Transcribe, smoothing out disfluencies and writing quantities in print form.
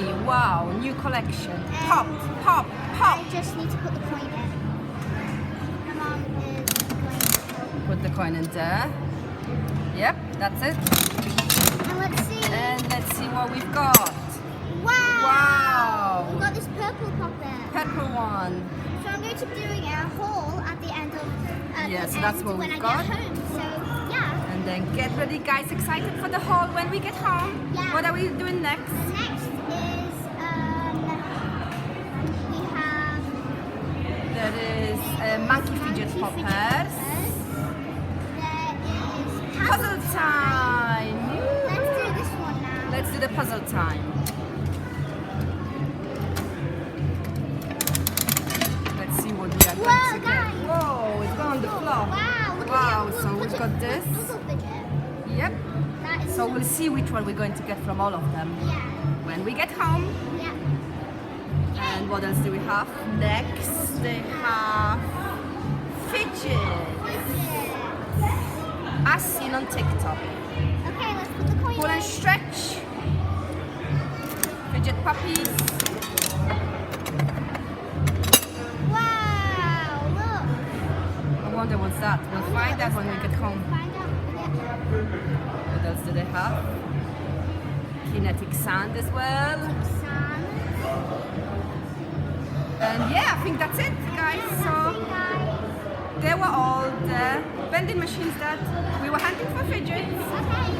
money. Wow, new collection. Pop, pop, pop. I just need to put the coin in. My mom is going to Put the coin in there. Yep, that's it. And let's see. And let's see what we've got. Wow! Wow. We've got this purple popper. Purple one. So I'm going to be doing a haul at the end of Yeah, so that's what when we've I got. get home. So yeah. And then get ready, guys. Excited for the haul when we get home. Yeah. What are we doing next? Next is we have There is monkey fidget monkey poppers. There is Puzzle time. Let's do this one now. Let's do the puzzle time. Let's see what we are going Whoa, to get. guys. Whoa, it's gone on the floor. Wow! Look Wow, at it. so Look we've at got it. this. Puzzle fidget. Yep. That is So we'll see which one we're going to get from all of them yeah. when we get home. Yeah. And what else do we have? Next, they have Fidget, Fidget. as seen on TikTok. Okay, let's put the coin Pull in. and stretch. Fidget puppies. Wow! Look. I wonder what's that. We'll find out when we get home. Find out. Yeah. What else do they have? Kinetic sand as well. Sand. And yeah, I think that's it, guys. So they were all the vending machines that we were hunting for fidgets. Okay.